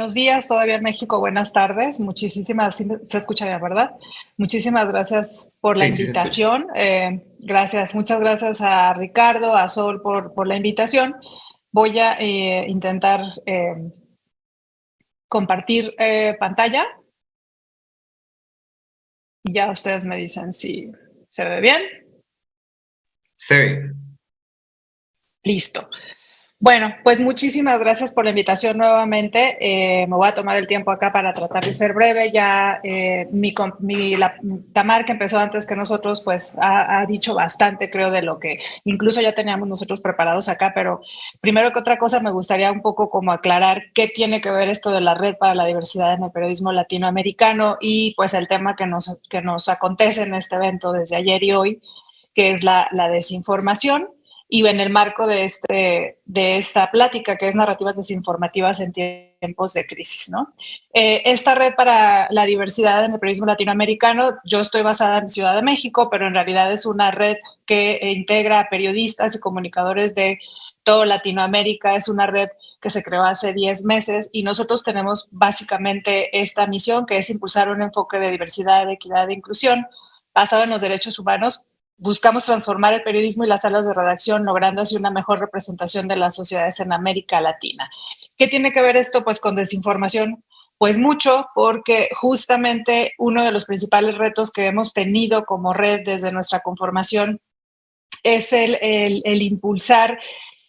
buenos días, todavía en México, buenas tardes. Muchísimas, sí se escucha bien, ¿verdad? Muchísimas gracias por la Sí, sí se escucha. invitación. Gracias, muchas gracias a Ricardo, a Sol por la invitación. Voy a intentar compartir pantalla y ya ustedes me dicen si se ve bien. Se ve. Listo. Bueno, pues muchísimas gracias por la invitación nuevamente. Me voy a tomar el tiempo acá para tratar de ser breve. Ya Tamar, que empezó antes que nosotros, pues ha dicho bastante, creo, de lo que incluso ya teníamos nosotros preparados acá, pero primero que otra cosa me gustaría un poco como aclarar qué tiene que ver esto de la Red para la Diversidad en el Periodismo Latinoamericano y pues el tema que nos acontece en este evento desde ayer y hoy, que es la desinformación. Y en el marco de esta plática, que es narrativas desinformativas en tiempos de crisis, ¿no? Esta red para la diversidad en el periodismo latinoamericano, yo estoy basada en Ciudad de México, pero en realidad es una red que integra a periodistas y comunicadores de toda Latinoamérica. Es una red que se creó hace 10 meses y nosotros tenemos básicamente esta misión, que es impulsar un enfoque de diversidad, de equidad e inclusión basado en los derechos humanos. Buscamos transformar el periodismo y las salas de redacción, logrando así una mejor representación de las sociedades en América Latina. ¿Qué tiene que ver esto pues con desinformación? Pues mucho, porque justamente uno de los principales retos que hemos tenido como red desde nuestra conformación es el impulsar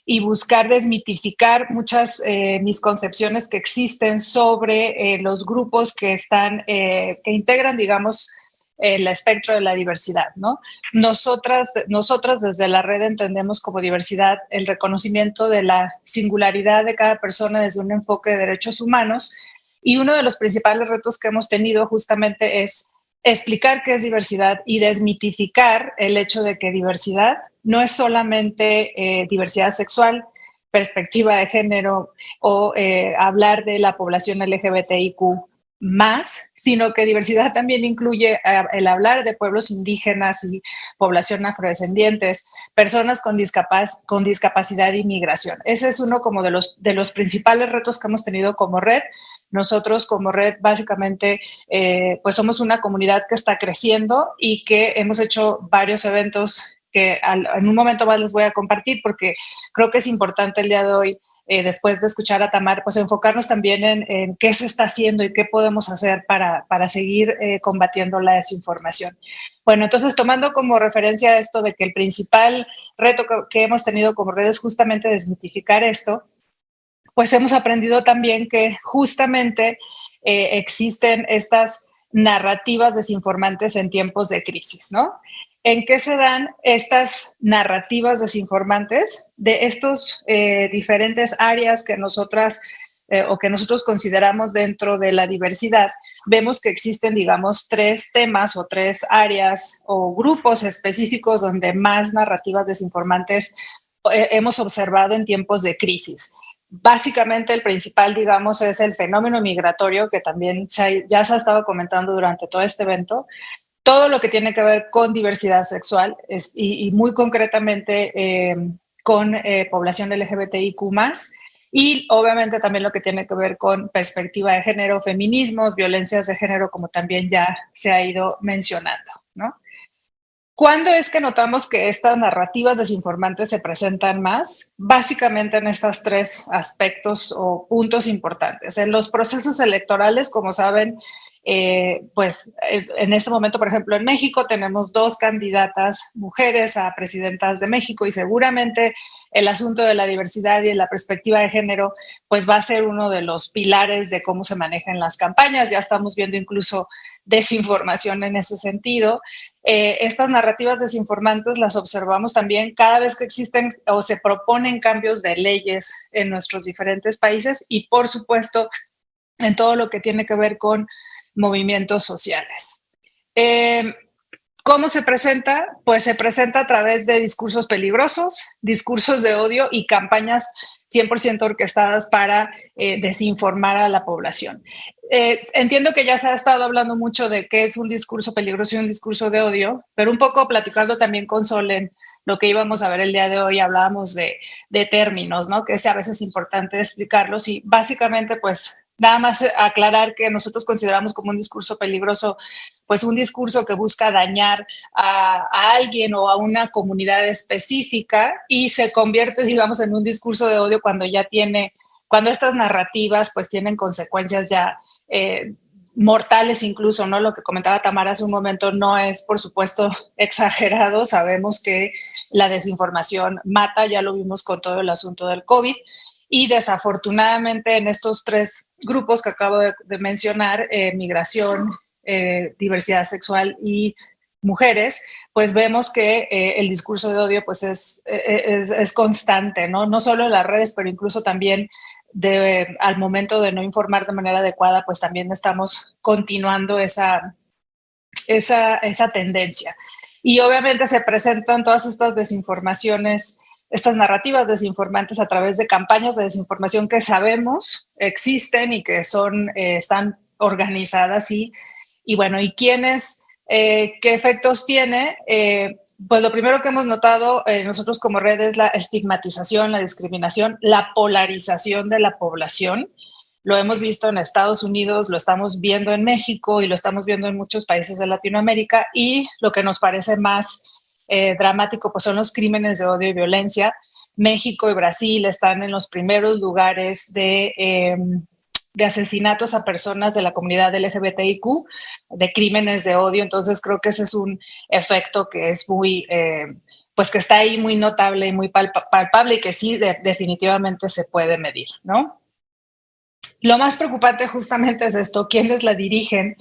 y buscar desmitificar muchas misconcepciones que existen sobre los grupos que que integran, digamos, el espectro de la diversidad, ¿no? Nosotras desde la red entendemos como diversidad el reconocimiento de la singularidad de cada persona desde un enfoque de derechos humanos, y uno de los principales retos que hemos tenido justamente es explicar qué es diversidad y desmitificar el hecho de que diversidad no es solamente diversidad sexual, perspectiva de género o hablar de la población LGBTIQ más, sino que diversidad también incluye el hablar de pueblos indígenas y población afrodescendientes, personas con discapacidad y migración. Ese es uno como de los principales retos que hemos tenido como red. Nosotros como red básicamente pues somos una comunidad que está creciendo y que hemos hecho varios eventos que en un momento más les voy a compartir, porque creo que es importante el día de hoy, después de escuchar a Tamar, pues enfocarnos también en qué se está haciendo y qué podemos hacer para seguir combatiendo la desinformación. Bueno, entonces tomando como referencia esto de que el principal reto que hemos tenido como red es justamente desmitificar esto, pues hemos aprendido también que justamente existen estas narrativas desinformantes en tiempos de crisis, ¿no? ¿En qué se dan estas narrativas desinformantes de estos diferentes áreas que nosotras o que nosotros consideramos dentro de la diversidad? Vemos que existen, digamos, tres temas o tres áreas o grupos específicos donde más narrativas desinformantes hemos observado en tiempos de crisis. Básicamente el principal, digamos, es el fenómeno migratorio, que también ya se ha estado comentando durante todo este evento. Todo lo que tiene que ver con diversidad sexual y muy concretamente con población LGBTIQ+, y obviamente también lo que tiene que ver con perspectiva de género, feminismos, violencias de género, como también ya se ha ido mencionando, ¿no? ¿Cuándo es que notamos que estas narrativas desinformantes se presentan más? Básicamente en estos tres aspectos o puntos importantes. En los procesos electorales, como saben, pues en este momento, por ejemplo, en México tenemos dos candidatas mujeres a presidentas de México, y seguramente el asunto de la diversidad y la perspectiva de género pues va a ser uno de los pilares de cómo se manejan las campañas. Ya estamos viendo incluso desinformación en ese sentido. Estas narrativas desinformantes las observamos también cada vez que existen o se proponen cambios de leyes en nuestros diferentes países, y por supuesto en todo lo que tiene que ver con movimientos sociales. ¿Cómo se presenta? Pues se presenta a través de discursos peligrosos, discursos de odio y campañas 100% orquestadas para desinformar a la población. Entiendo que ya se ha estado hablando mucho de qué es un discurso peligroso y un discurso de odio, pero un poco platicando también con Sol en lo que íbamos a ver el día de hoy, hablábamos de términos, ¿no? Que es a veces importante explicarlos, y básicamente pues nada más aclarar que nosotros consideramos como un discurso peligroso, pues un discurso que busca dañar a alguien o a una comunidad específica y se convierte, digamos, en un discurso de odio cuando estas narrativas pues tienen consecuencias ya mortales incluso, ¿no? Lo que comentaba Tamara hace un momento no es, por supuesto, exagerado. Sabemos que la desinformación mata, ya lo vimos con todo el asunto del COVID. Y desafortunadamente en estos 3 grupos que acabo de mencionar, migración, diversidad sexual y mujeres, pues vemos que el discurso de odio pues es constante, ¿no? No solo en las redes, pero incluso también al momento de no informar de manera adecuada, pues también estamos continuando esa tendencia. Y obviamente se presentan todas estas desinformaciones, estas narrativas desinformantes a través de campañas de desinformación que sabemos existen y que están organizadas y bueno, ¿y quiénes, qué efectos tiene? Pues lo primero que hemos notado nosotros como red es la estigmatización, la discriminación, la polarización de la población. Lo hemos visto en Estados Unidos, lo estamos viendo en México y lo estamos viendo en muchos países de Latinoamérica, y lo que nos parece más dramático pues son los crímenes de odio y violencia. México y Brasil están en los primeros lugares de asesinatos a personas de la comunidad LGBTIQ, de crímenes de odio. Entonces creo que ese es un efecto que es muy, pues que está ahí muy notable y muy palpable y que sí definitivamente se puede medir, ¿no? Lo más preocupante justamente es esto, ¿quiénes la dirigen?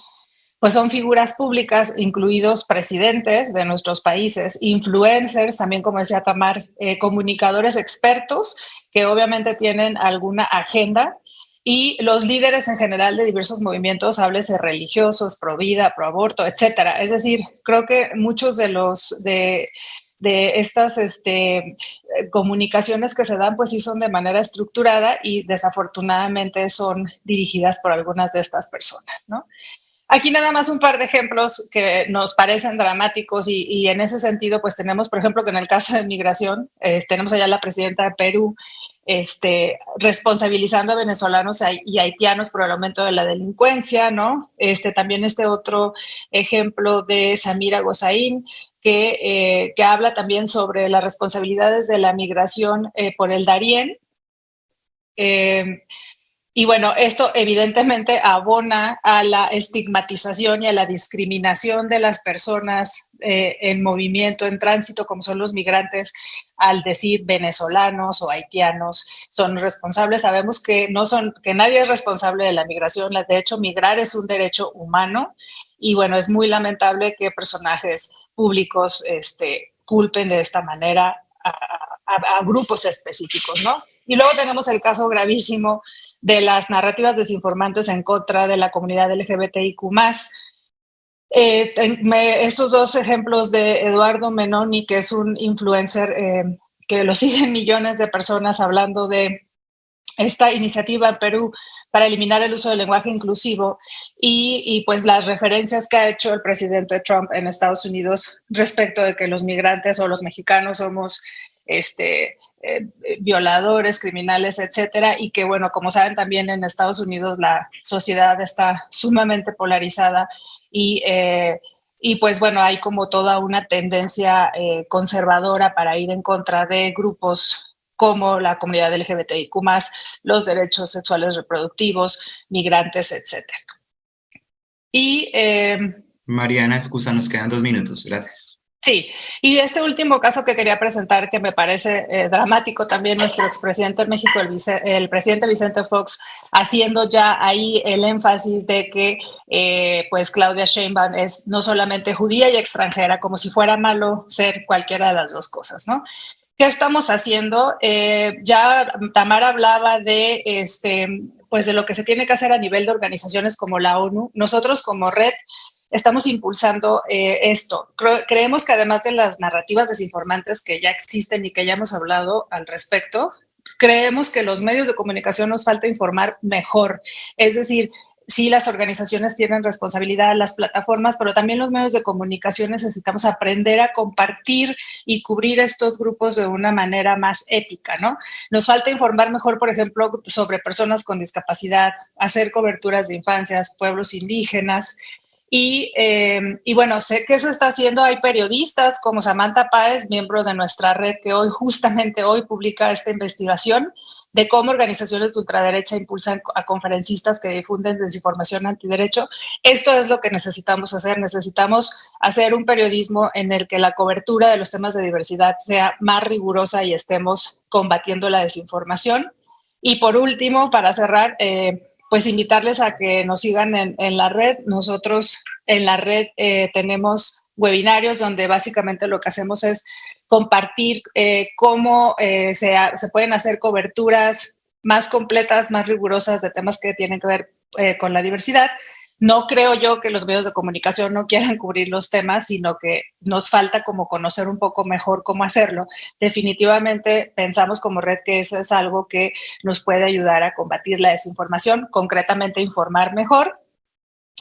Pues son figuras públicas, incluidos presidentes de nuestros países, influencers, también como decía Tamar, comunicadores expertos que obviamente tienen alguna agenda, y los líderes en general de diversos movimientos, háblese religiosos, pro vida, pro aborto, etcétera. Es decir, creo que muchos de estas comunicaciones que se dan, pues sí son de manera estructurada y desafortunadamente son dirigidas por algunas de estas personas, ¿no? Aquí nada más un par de ejemplos que nos parecen dramáticos y en ese sentido, pues tenemos, por ejemplo, que en el caso de migración, tenemos allá la presidenta de Perú, responsabilizando a venezolanos y haitianos por el aumento de la delincuencia, ¿no? También otro ejemplo de Samira Gosaín, que habla también sobre las responsabilidades de la migración por el Darién. Y bueno, esto evidentemente abona a la estigmatización y a la discriminación de las personas en movimiento, en tránsito, como son los migrantes, al decir venezolanos o haitianos son responsables. Sabemos que que nadie es responsable de la migración. De hecho, migrar es un derecho humano y bueno, es muy lamentable que personajes públicos culpen de esta manera a grupos específicos, ¿no? Y luego tenemos el caso gravísimo de las narrativas desinformantes en contra de la comunidad LGBTIQ+. Estos 2 ejemplos de Eduardo Menoni, que es un influencer que lo siguen millones de personas, hablando de esta iniciativa en Perú para eliminar el uso del lenguaje inclusivo y pues las referencias que ha hecho el presidente Trump en Estados Unidos respecto de que los migrantes o los mexicanos somos violadores, criminales, etcétera, y que bueno, como saben también en Estados Unidos la sociedad está sumamente polarizada y pues bueno, hay como toda una tendencia conservadora para ir en contra de grupos como la comunidad LGBTIQ+, los derechos sexuales reproductivos, migrantes, etcétera. Y Mariana, excusa, nos quedan 2 minutos, gracias. Sí, y último caso que quería presentar, que me parece dramático también, nuestro expresidente de México, el presidente Vicente Fox, haciendo ya ahí el énfasis de que pues Claudia Sheinbaum es no solamente judía y extranjera, como si fuera malo ser cualquiera de las 2 cosas, ¿no? ¿Qué estamos haciendo? Ya Tamara hablaba de, pues de lo que se tiene que hacer a nivel de organizaciones como la ONU. Nosotros como red estamos impulsando esto. Creemos que además de las narrativas desinformantes que ya existen y que ya hemos hablado al respecto, creemos que los medios de comunicación nos falta informar mejor. Es decir, sí, las organizaciones tienen responsabilidad, las plataformas, pero también los medios de comunicación necesitamos aprender a compartir y cubrir estos grupos de una manera más ética, ¿no? Nos falta informar mejor, por ejemplo, sobre personas con discapacidad, hacer coberturas de infancias, pueblos indígenas. Y bueno, sé que se está haciendo. Hay periodistas como Samantha Páez, miembro de nuestra red, que justamente hoy publica esta investigación de cómo organizaciones de ultraderecha impulsan a conferencistas que difunden desinformación antiderecho. Esto es lo que necesitamos hacer. Necesitamos hacer un periodismo en el que la cobertura de los temas de diversidad sea más rigurosa y estemos combatiendo la desinformación. Y por último, para cerrar, pues invitarles a que nos sigan en la red. Nosotros en la red tenemos webinarios donde básicamente lo que hacemos es compartir cómo se pueden hacer coberturas más completas, más rigurosas de temas que tienen que ver con la diversidad. No creo yo que los medios de comunicación no quieran cubrir los temas, sino que nos falta como conocer un poco mejor cómo hacerlo. Definitivamente pensamos como red que eso es algo que nos puede ayudar a combatir la desinformación, concretamente informar mejor.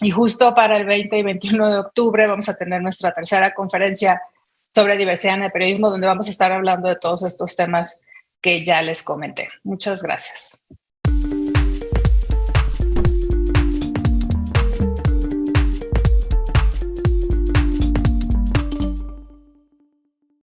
Y justo para el 20 y 21 de octubre vamos a tener nuestra tercera conferencia sobre diversidad en el periodismo, donde vamos a estar hablando de todos estos temas que ya les comenté. Muchas gracias.